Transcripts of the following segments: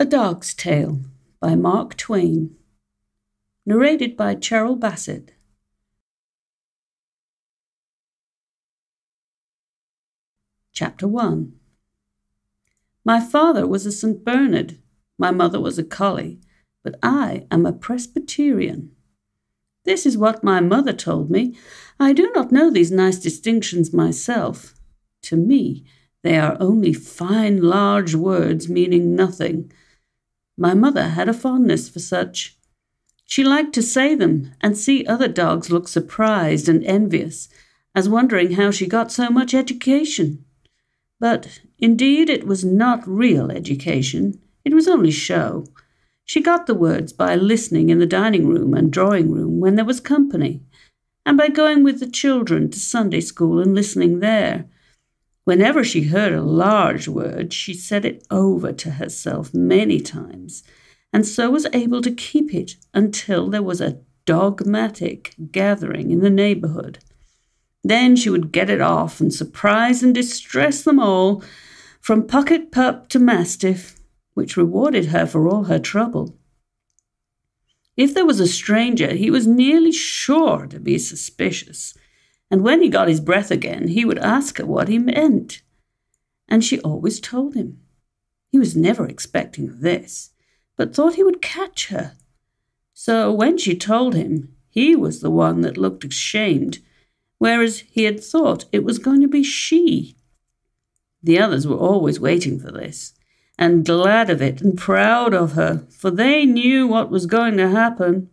A Dog's Tale by Mark Twain. Narrated by Cheryl Bassett. Chapter 1. My father was a St. Bernard, my mother was a collie, but I am a Presbyterian. This is what my mother told me. I do not know these nice distinctions myself. To me, they are only fine, large words meaning nothing. My mother had a fondness for such. She liked to say them and see other dogs look surprised and envious, as wondering how she got so much education. But, indeed, it was not real education. It was only show. She got the words by listening in the dining room and drawing room when there was company, and by going with the children to Sunday school and listening there. Whenever she heard a large word, she said it over to herself many times, and so was able to keep it until there was a dogmatic gathering in the neighborhood. Then she would get it off and surprise and distress them all, from pocket pup to mastiff, which rewarded her for all her trouble. If there was a stranger, he was nearly sure to be suspicious, and when he got his breath again, he would ask her what he meant. And she always told him. He was never expecting this, but thought he would catch her. So when she told him, he was the one that looked ashamed, whereas he had thought it was going to be she. The others were always waiting for this, and glad of it and proud of her, for they knew what was going to happen,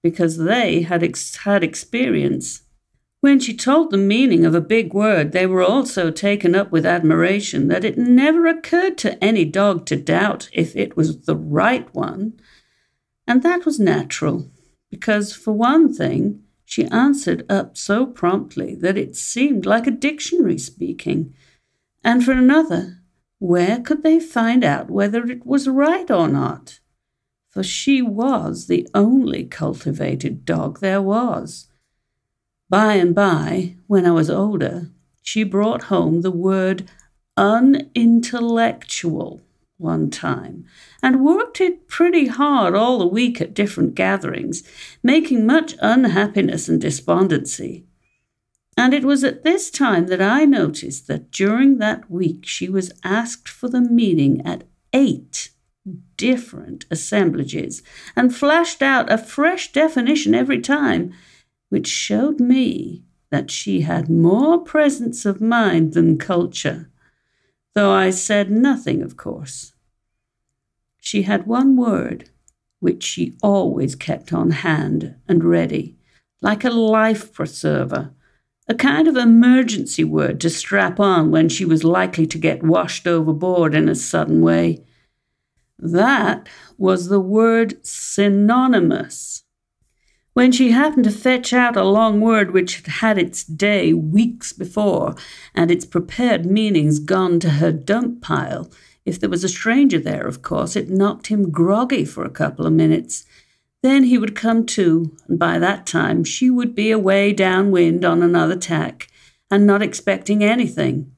because they had had experience. When she told the meaning of a big word, they were all so taken up with admiration that it never occurred to any dog to doubt if it was the right one. And that was natural, because, for one thing, she answered up so promptly that it seemed like a dictionary speaking. And for another, where could they find out whether it was right or not? For she was the only cultivated dog there was. By and by, when I was older, she brought home the word unintellectual one time, and worked it pretty hard all the week at different gatherings, making much unhappiness and despondency. And it was at this time that I noticed that during that week she was asked for the meaning at 8 different assemblages, and flashed out a fresh definition every time, which showed me that she had more presence of mind than culture, though I said nothing, of course. She had one word, which she always kept on hand and ready, like a life preserver, a kind of emergency word to strap on when she was likely to get washed overboard in a sudden way. That was the word synonymous. When she happened to fetch out a long word which had had its day weeks before, and its prepared meanings gone to her dump pile, if there was a stranger there, of course, it knocked him groggy for a couple of minutes. Then he would come to, and by that time she would be away downwind on another tack, and not expecting anything.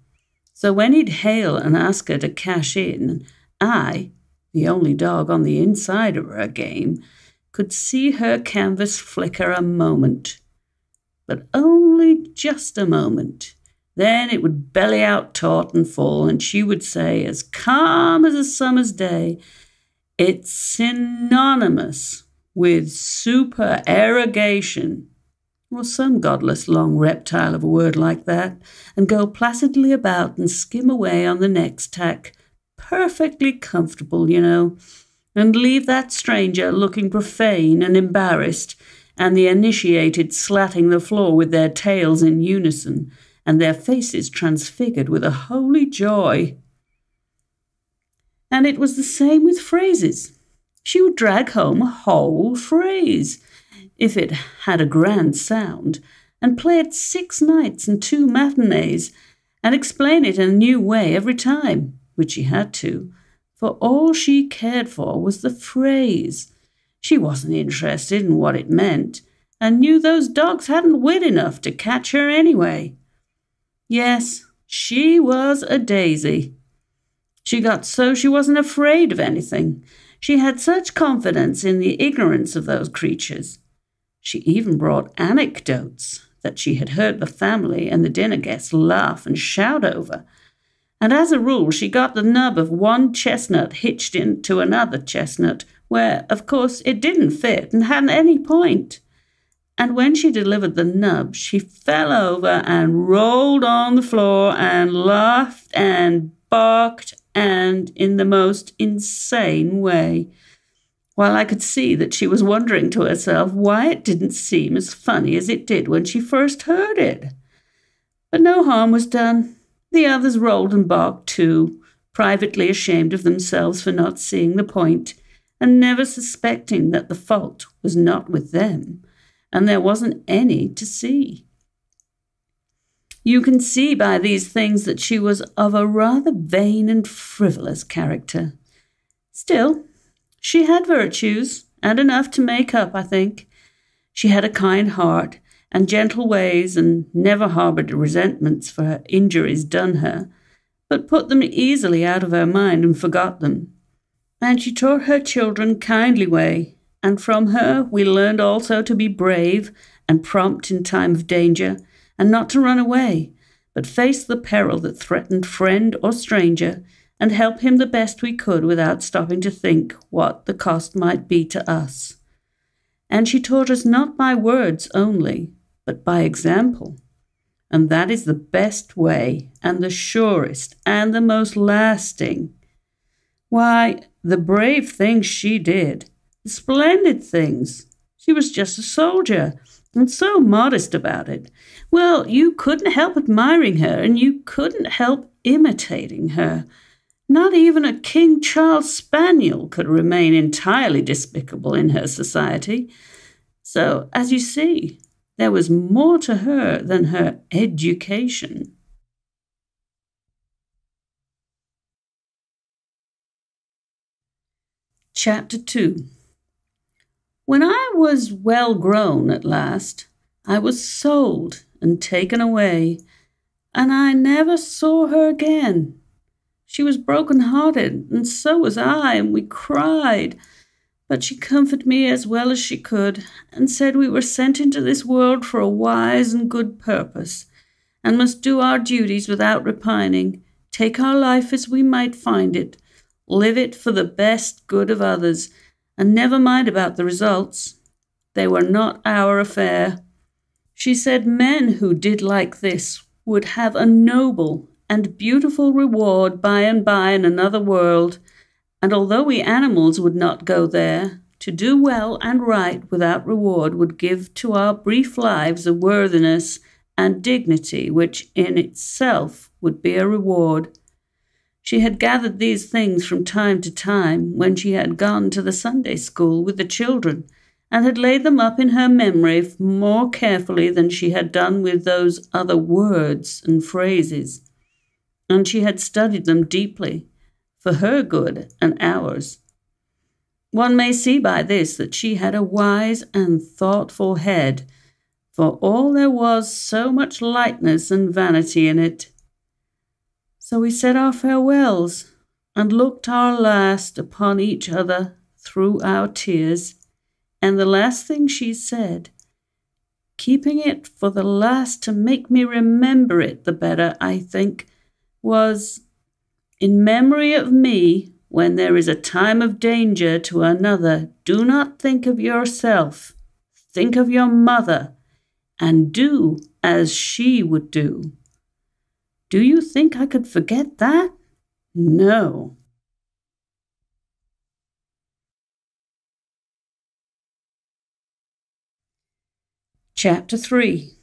So when he'd hail and ask her to cash in, I, the only dog on the inside of her game, could see her canvas flicker a moment, but only just a moment. Then it would belly out taut and full, and she would say, as calm as a summer's day, "It's synonymous with supererogation," or some godless long reptile of a word like that, and go placidly about and skim away on the next tack, perfectly comfortable, you know, and leave that stranger looking profane and embarrassed, and the initiated slatting the floor with their tails in unison, and their faces transfigured with a holy joy. And it was the same with phrases. She would drag home a whole phrase, if it had a grand sound, and play it 6 nights and 2 matinees, and explain it in a new way every time, which she had to, for all she cared for was the phrase. She wasn't interested in what it meant, and knew those dogs hadn't wit enough to catch her anyway. Yes, she was a daisy. She got so she wasn't afraid of anything. She had such confidence in the ignorance of those creatures. She even brought anecdotes that she had heard the family and the dinner guests laugh and shout over. And as a rule, she got the nub of one chestnut hitched into another chestnut, where, of course, it didn't fit and hadn't any point. And when she delivered the nub, she fell over and rolled on the floor and laughed and barked, and in the most insane way, while I could see that she was wondering to herself why it didn't seem as funny as it did when she first heard it. But no harm was done. The others rolled and barked too, privately ashamed of themselves for not seeing the point, and never suspecting that the fault was not with them, and there wasn't any to see. You can see by these things that she was of a rather vain and frivolous character. Still, she had virtues, and enough to make up, I think. She had a kind heart and gentle ways, and never harboured resentments for her injuries done her, but put them easily out of her mind and forgot them. And she taught her children kindly way, and from her we learned also to be brave and prompt in time of danger, and not to run away, but face the peril that threatened friend or stranger, and help him the best we could without stopping to think what the cost might be to us. And she taught us not by words only, but by example. And that is the best way, and the surest, and the most lasting. Why, the brave things she did, the splendid things. She was just a soldier, and so modest about it. Well, you couldn't help admiring her, and you couldn't help imitating her. Not even a King Charles Spaniel could remain entirely despicable in her society. So, as you see, there was more to her than her education. Chapter 2. When I was well grown at last, I was sold and taken away, and I never saw her again. She was broken-hearted, and so was I, and we cried. But she comforted me as well as she could, and said we were sent into this world for a wise and good purpose, and must do our duties without repining, take our life as we might find it, live it for the best good of others, and never mind about the results. They were not our affair. She said men who did like this would have a noble and beautiful reward by and by in another world, and although we animals would not go there, to do well and right without reward would give to our brief lives a worthiness and dignity which in itself would be a reward. She had gathered these things from time to time when she had gone to the Sunday school with the children, and had laid them up in her memory more carefully than she had done with those other words and phrases. And she had studied them deeply, for her good and ours. One may see by this that she had a wise and thoughtful head, for all there was so much lightness and vanity in it. So we said our farewells, and looked our last upon each other through our tears, and the last thing she said, keeping it for the last to make me remember it the better, I think, was, "In memory of me, when there is a time of danger to another, do not think of yourself, think of your mother, and do as she would do." Do you think I could forget that? No. Chapter 3.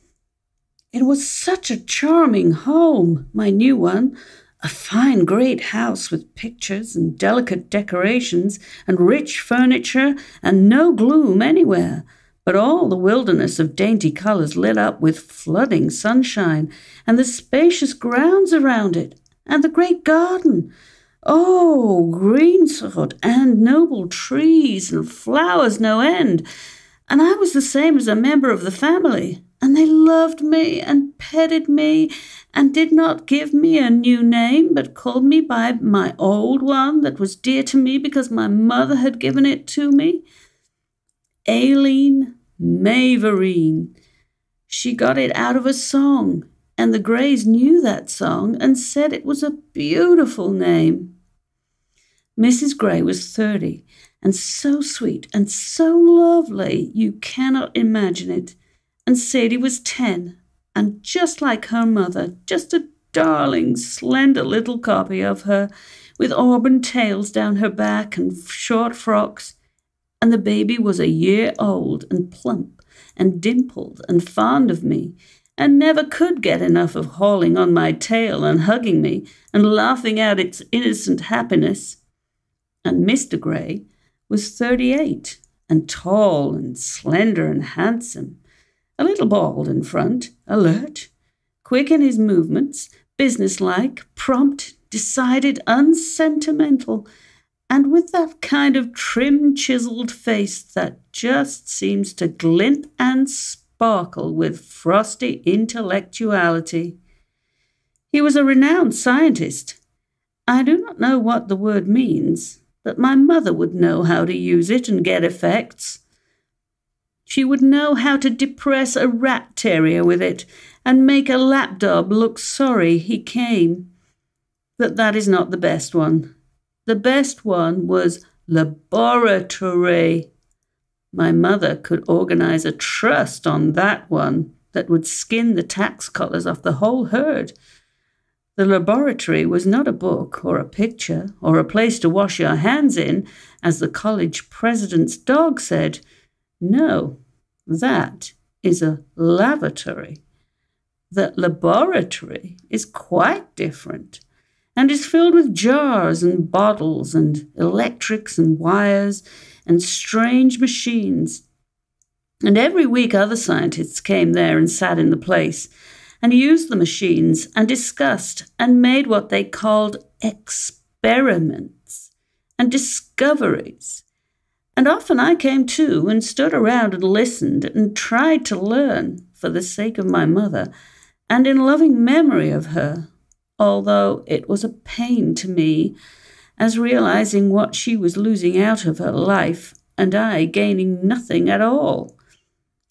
It was such a charming home, my new one, a fine great house with pictures and delicate decorations and rich furniture and no gloom anywhere, but all the wilderness of dainty colours lit up with flooding sunshine, and the spacious grounds around it, and the great garden. Oh, greensward and noble trees and flowers no end. And I was the same as a member of the family, and and they loved me and petted me and did not give me a new name, but called me by my old one that was dear to me because my mother had given it to me. Aileen Mavorine. She got it out of a song, and the Greys knew that song and said it was a beautiful name. Mrs. Grey was 30, and so sweet and so lovely you cannot imagine it. And Sadie was 10, and just like her mother, just a darling, slender little copy of her, with auburn tails down her back and short frocks. And the baby was a year old and plump and dimpled and fond of me, and never could get enough of hauling on my tail and hugging me and laughing out its innocent happiness. And Mr. Grey was 38, and tall and slender and handsome, a little bald in front, alert, quick in his movements, businesslike, prompt, decided, unsentimental, and with that kind of trim, chiseled face that just seems to glint and sparkle with frosty intellectuality. He was a renowned scientist. I do not know what the word means, but my mother would know how to use it and get effects. She would know how to depress a rat terrier with it and make a lapdog look sorry he came. But that is not the best one. The best one was laboratory. My mother could organize a trust on that one that would skin the tax collars off the whole herd. The laboratory was not a book or a picture or a place to wash your hands in, as the college president's dog said. No, that is a lavatory. The laboratory is quite different, and is filled with jars and bottles and electrics and wires and strange machines. And every week other scientists came there and sat in the place and used the machines and discussed and made what they called experiments and discoveries. And often I came too and stood around and listened and tried to learn for the sake of my mother and in loving memory of her, although it was a pain to me, as realizing what she was losing out of her life and I gaining nothing at all.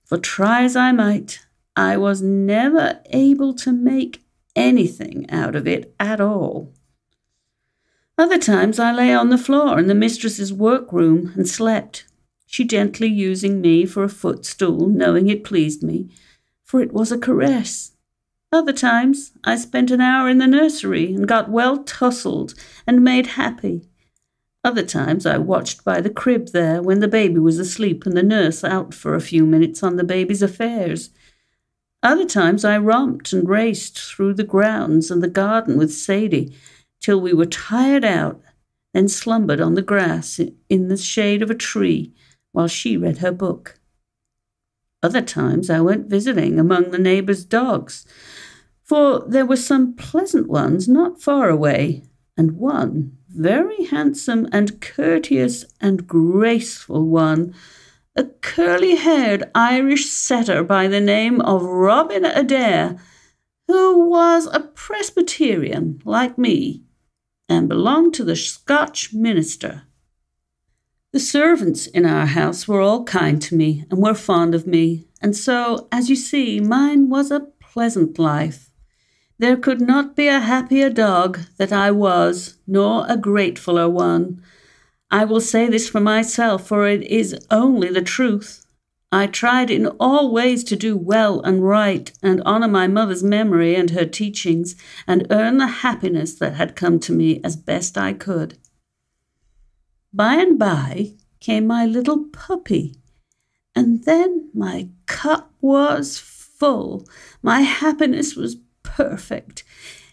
For try as I might, I was never able to make anything out of it at all. Other times I lay on the floor in the mistress's workroom and slept, she gently using me for a footstool, knowing it pleased me, for it was a caress. Other times I spent an hour in the nursery and got well tussled and made happy. Other times I watched by the crib there when the baby was asleep and the nurse out for a few minutes on the baby's affairs. Other times I romped and raced through the grounds and the garden with Sadie till we were tired out, then slumbered on the grass in the shade of a tree while she read her book. Other times I went visiting among the neighbours' dogs, for there were some pleasant ones not far away, and one very handsome and courteous and graceful one, a curly-haired Irish setter by the name of Robin Adair, who was a Presbyterian like me, and belonged to the Scotch minister. The servants in our house were all kind to me and were fond of me, and so, as you see, mine was a pleasant life. There could not be a happier dog that I was, nor a gratefuller one. I will say this for myself, for it is only the truth. I tried in all ways to do well and right, and honour my mother's memory and her teachings, and earn the happiness that had come to me as best I could. By and by came my little puppy, and then my cup was full. My happiness was perfect.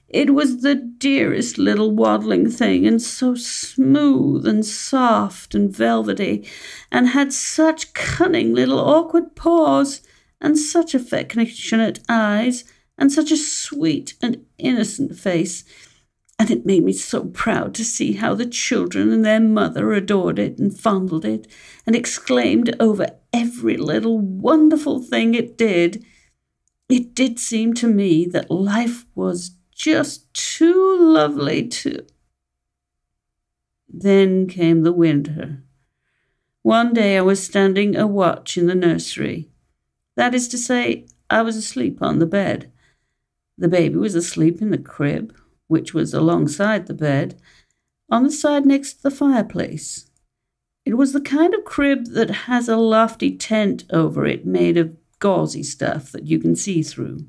It was the dearest little waddling thing, and so smooth and soft and velvety, and had such cunning little awkward paws, and such affectionate eyes, and such a sweet and innocent face. And it made me so proud to see how the children and their mother adored it and fondled it, and exclaimed over every little wonderful thing it did. It did seem to me that life was just too lovely to... Then came the winter. One day I was standing a watch in the nursery. That is to say, I was asleep on the bed. The baby was asleep in the crib, which was alongside the bed, on the side next to the fireplace. It was the kind of crib that has a lofty tent over it made of gauzy stuff that you can see through.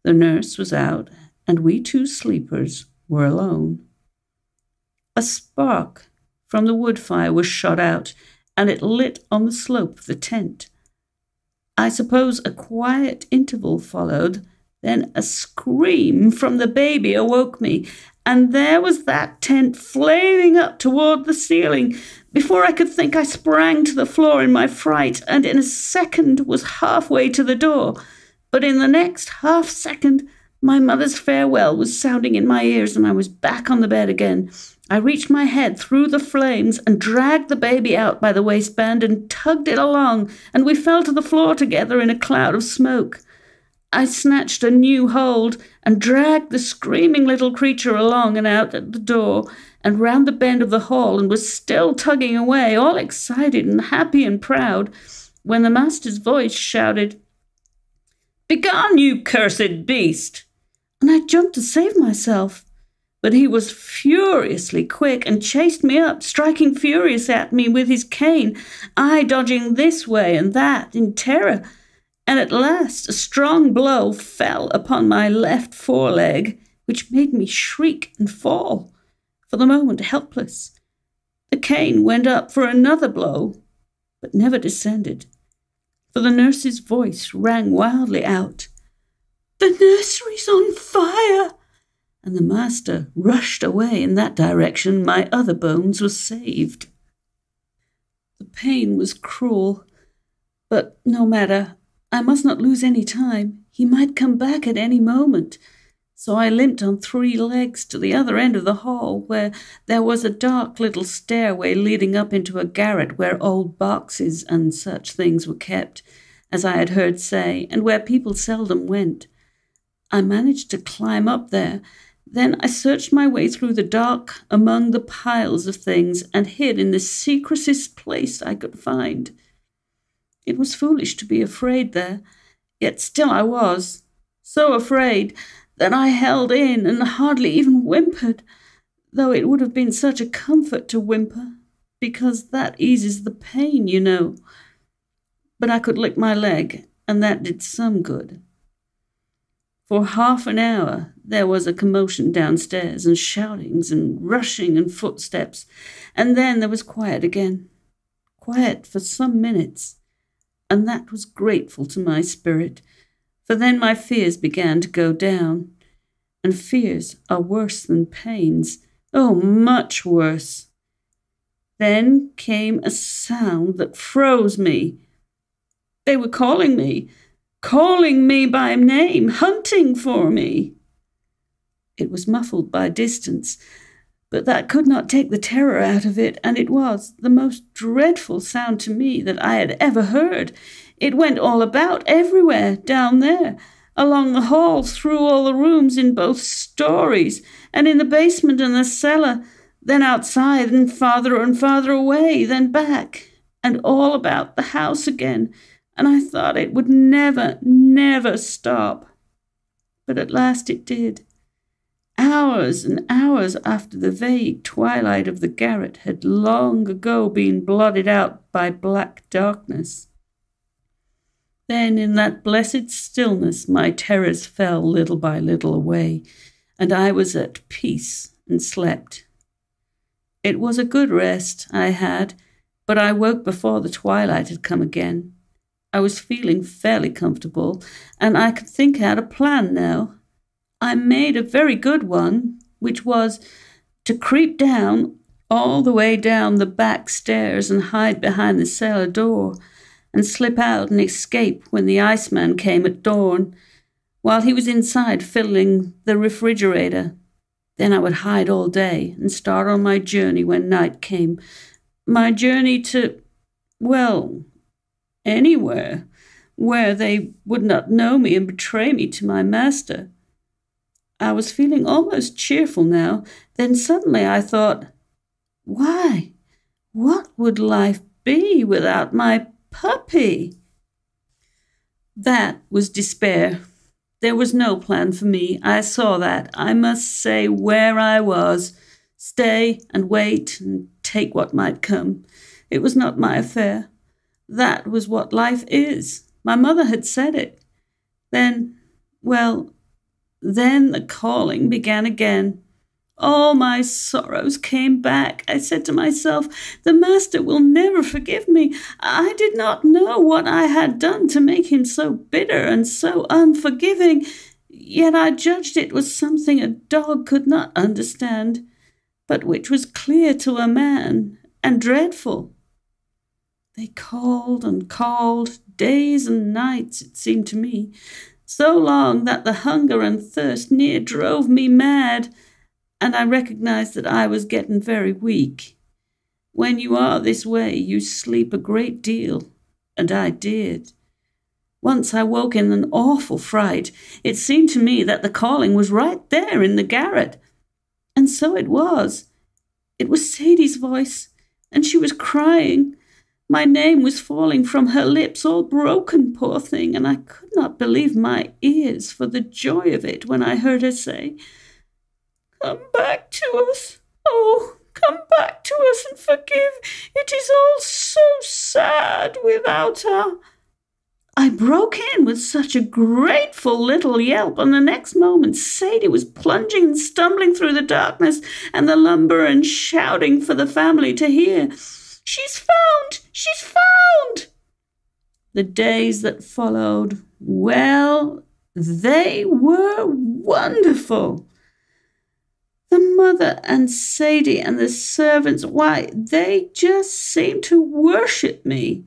The nurse was out, and we two sleepers were alone. A spark from the wood fire was shot out, and it lit on the slope of the tent. I suppose a quiet interval followed, then a scream from the baby awoke me, and there was that tent flaming up toward the ceiling. Before I could think, I sprang to the floor in my fright, and in a second was halfway to the door. But in the next half-second, my mother's farewell was sounding in my ears, and I was back on the bed again. I reached my head through the flames and dragged the baby out by the waistband and tugged it along, and we fell to the floor together in a cloud of smoke. I snatched a new hold and dragged the screaming little creature along and out at the door and round the bend of the hall, and was still tugging away, all excited and happy and proud, when the master's voice shouted, "Begone, you cursed beast!" And I jumped to save myself. But he was furiously quick and chased me up, striking furious at me with his cane, I dodging this way and that in terror. And at last a strong blow fell upon my left foreleg, which made me shriek and fall, for the moment helpless. The cane went up for another blow, but never descended, for the nurse's voice rang wildly out, "The nursery's on fire!" And the master rushed away in that direction. My other bones were saved. The pain was cruel, but no matter. I must not lose any time. He might come back at any moment. So I limped on 3 legs to the other end of the hall, where there was a dark little stairway leading up into a garret where old boxes and such things were kept, as I had heard say, and where people seldom went. I managed to climb up there. Then I searched my way through the dark among the piles of things and hid in the secretest place I could find. It was foolish to be afraid there, yet still I was, so afraid that I held in and hardly even whimpered, though it would have been such a comfort to whimper, because that eases the pain, you know. But I could lick my leg, and that did some good. For half an hour there was a commotion downstairs, and shoutings and rushing and footsteps, and then there was quiet again. Quiet for some minutes, and that was grateful to my spirit, for then my fears began to go down, and fears are worse than pains, oh, much worse. Then came a sound that froze me. They were calling me by name, hunting for me. It was muffled by distance, but that could not take the terror out of it, and it was the most dreadful sound to me that I had ever heard. It went all about, everywhere, down there, along the halls, through all the rooms in both stories, and in the basement and the cellar, then outside, and farther away, then back, and all about the house again, and I thought it would never, never stop. But at last it did. Hours and hours after the vague twilight of the garret had long ago been blotted out by black darkness. Then in that blessed stillness my terrors fell little by little away, and I was at peace and slept. It was a good rest I had, but I woke before the twilight had come again. I was feeling fairly comfortable, and I could think out a plan now. I made a very good one, which was to creep down all the way down the back stairs and hide behind the cellar door, and slip out and escape when the iceman came at dawn, while he was inside filling the refrigerator. Then I would hide all day and start on my journey when night came. My journey to, well, anywhere, where they would not know me and betray me to my master. I was feeling almost cheerful now. Then suddenly I thought, why, what would life be without my puppy? That was despair. There was no plan for me. I saw that. I must stay where I was, stay and wait and take what might come. It was not my affair. That was what life is. My mother had said it. Then the calling began again. All my sorrows came back. I said to myself, the master will never forgive me. I did not know what I had done to make him so bitter and so unforgiving, yet I judged it was something a dog could not understand, but which was clear to a man and dreadful. They called and called, days and nights, it seemed to me, so long that the hunger and thirst near drove me mad, and I recognized that I was getting very weak. When you are this way, you sleep a great deal, and I did. Once I woke in an awful fright. It seemed to me that the calling was right there in the garret. And so it was. It was Sadie's voice, and she was crying. My name was falling from her lips, all broken, poor thing, and I could not believe my ears for the joy of it when I heard her say, "Come back to us. Oh, come back to us and forgive. It is all so sad without her." I broke in with such a grateful little yelp, and the next moment Sadie was plunging and stumbling through the darkness and the lumber and shouting for the family to hear. "She's found! She's found!" The days that followed, well, they were wonderful. The mother and Sadie and the servants, why, they just seemed to worship me.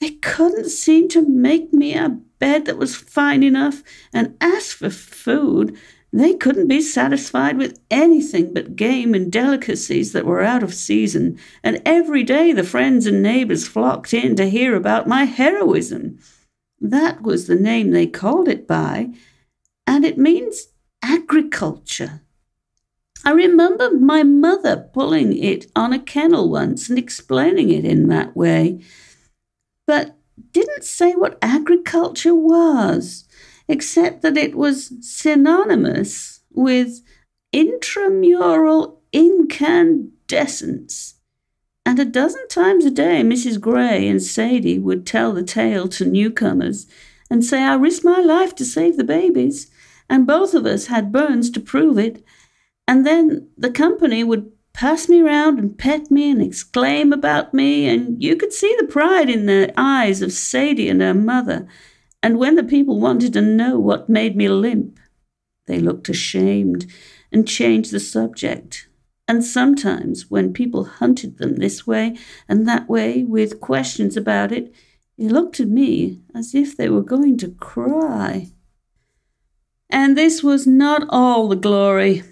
They couldn't seem to make me a bed that was fine enough, and as for food, they couldn't be satisfied with anything but game and delicacies that were out of season, and every day the friends and neighbours flocked in to hear about my heroism. That was the name they called it by, and it means agriculture. I remember my mother pulling it on a kennel once and explaining it in that way, but didn't say what agriculture was, except that it was synonymous with intramural incandescence. And a dozen times a day Mrs. Gray and Sadie would tell the tale to newcomers and say I risked my life to save the babies, and both of us had burns to prove it. And then the company would pass me round and pet me and exclaim about me, and you could see the pride in the eyes of Sadie and her mother. And when the people wanted to know what made me limp, they looked ashamed and changed the subject. And sometimes when people hunted them this way and that way with questions about it, they looked at me as if they were going to cry. And this was not all the glory.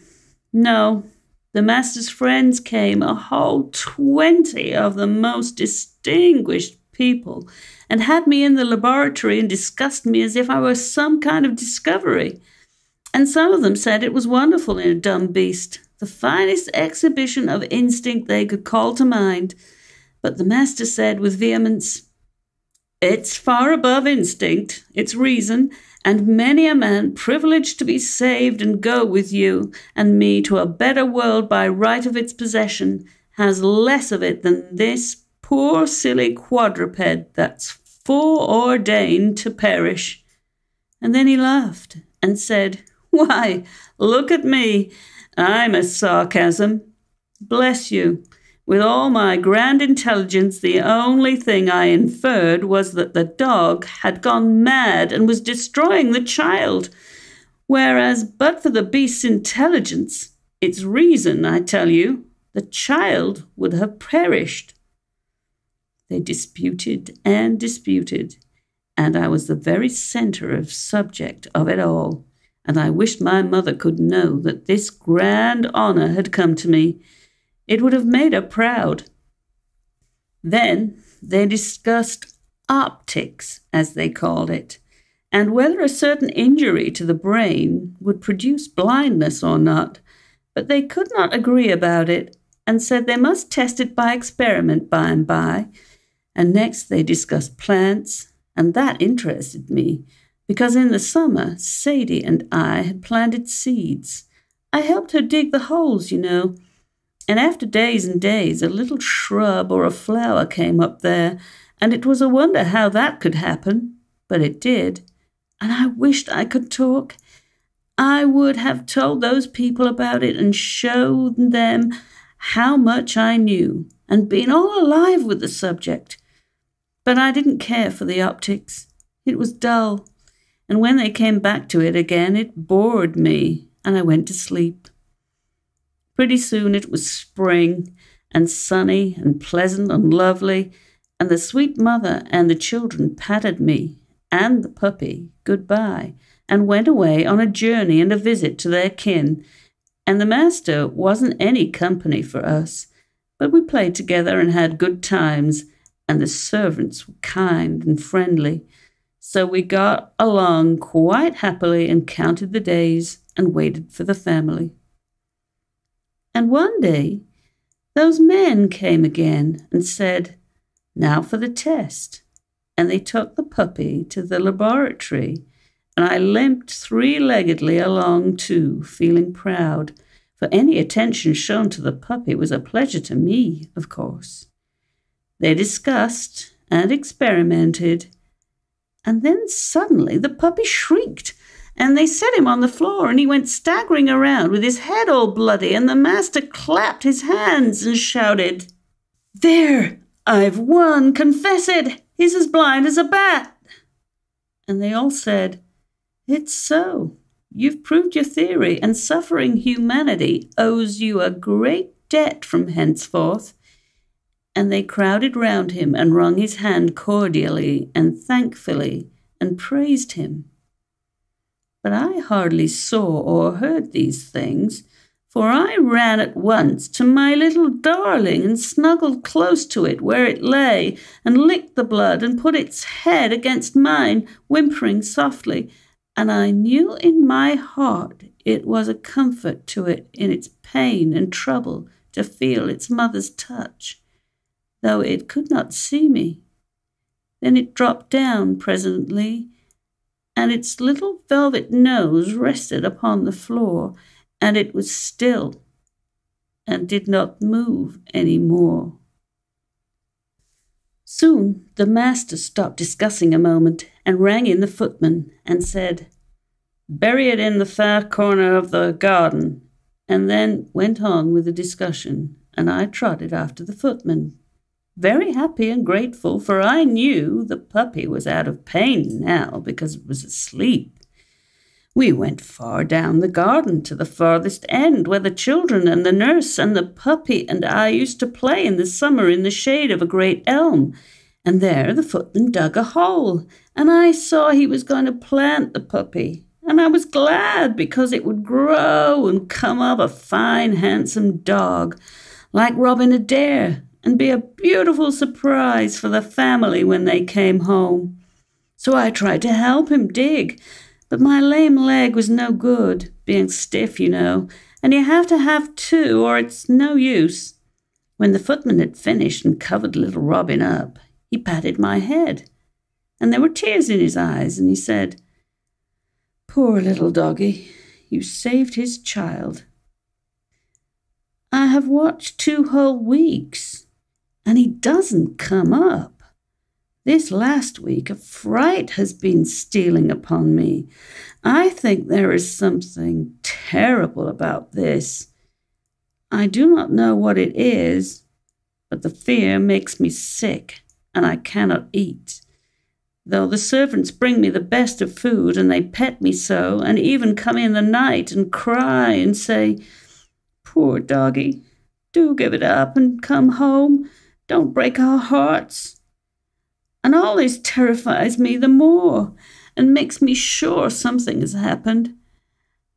No, the master's friends came, a whole 20 of the most distinguished people, and had me in the laboratory and discussed me as if I were some kind of discovery. And some of them said it was wonderful in a dumb beast, the finest exhibition of instinct they could call to mind. But the master said with vehemence, "It's far above instinct, it's reason, and many a man privileged to be saved and go with you and me to a better world by right of its possession has less of it than this poor silly quadruped that's foreordained to perish." And then he laughed and said, "Why, look at me. I'm a sarcasm. Bless you. With all my grand intelligence, the only thing I inferred was that the dog had gone mad and was destroying the child, whereas but for the beast's intelligence, its reason, I tell you, the child would have perished." They disputed and disputed, and I was the very centre of subject of it all, and I wished my mother could know that this grand honour had come to me. It would have made her proud. Then they discussed optics, as they called it, and whether a certain injury to the brain would produce blindness or not, but they could not agree about it, and said they must test it by experiment by and by. And next they discussed plants, and that interested me, because in the summer Sadie and I had planted seeds. I helped her dig the holes, you know, and after days and days a little shrub or a flower came up there, and it was a wonder how that could happen, but it did. And I wished I could talk. I would have told those people about it and shown them how much I knew, and been all alive with the subject. But I didn't care for the optics. It was dull, and when they came back to it again, it bored me, and I went to sleep. Pretty soon it was spring, and sunny and pleasant and lovely, and the sweet mother and the children patted me and the puppy goodbye, and went away on a journey and a visit to their kin, and the master wasn't any company for us, but we played together and had good times, and the servants were kind and friendly, so we got along quite happily and counted the days and waited for the family. And one day those men came again and said, "Now for the test." And they took the puppy to the laboratory, and I limped three-leggedly along too, feeling proud, for any attention shown to the puppy was a pleasure to me, of course. They discussed and experimented, and then suddenly the puppy shrieked, and they set him on the floor, and he went staggering around with his head all bloody, and the master clapped his hands and shouted, "There! I've won! Confess it! He's as blind as a bat!" And they all said, "It's so. You've proved your theory, and suffering humanity owes you a great debt from henceforth." And they crowded round him and wrung his hand cordially and thankfully and praised him. But I hardly saw or heard these things, for I ran at once to my little darling and snuggled close to it where it lay, and licked the blood and put its head against mine, whimpering softly, and I knew in my heart it was a comfort to it in its pain and trouble to feel its mother's touch, though it could not see me. Then it dropped down presently, and its little velvet nose rested upon the floor, and it was still, and did not move any more. Soon the master stopped discussing a moment, and rang in the footman, and said, "Bury it in the far corner of the garden," and then went on with the discussion, and I trotted after the footman, very happy and grateful, for I knew the puppy was out of pain now because it was asleep. We went far down the garden to the farthest end, where the children and the nurse and the puppy and I used to play in the summer in the shade of a great elm. And there the footman dug a hole, and I saw he was going to plant the puppy. And I was glad, because it would grow and come up a fine, handsome dog, like Robin Adair, and be a beautiful surprise for the family when they came home. So I tried to help him dig, but my lame leg was no good, being stiff, you know, and you have to have two or it's no use. When the footman had finished and covered little Robin up, he patted my head, and there were tears in his eyes, and he said, "Poor little doggy, you saved his child. I have watched 2 whole weeks, and he doesn't come up. This last week a fright has been stealing upon me. I think there is something terrible about this. I do not know what it is, but the fear makes me sick, and I cannot eat, though the servants bring me the best of food, and they pet me so, and even come in the night and cry and say, 'Poor doggy, do give it up and come home. Don't break our hearts.' And all this terrifies me the more, and makes me sure something has happened.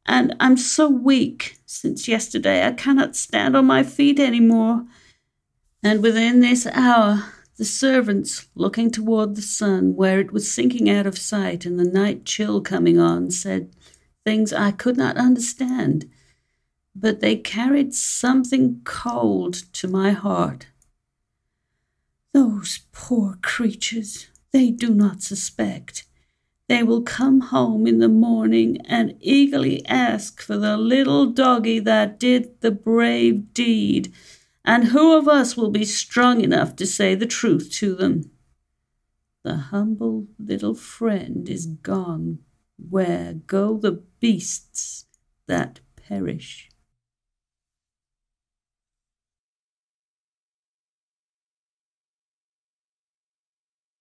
And I'm so weak since yesterday I cannot stand on my feet any more. And within this hour The servants, looking toward the sun, where it was sinking out of sight and the night chill coming on, said things I could not understand, but they carried something cold to my heart. Those poor creatures, they do not suspect. They will come home in the morning and eagerly ask for the little doggy that did the brave deed, and who of us will be strong enough to say the truth to them? The humble little friend is gone, where go the beasts that perish.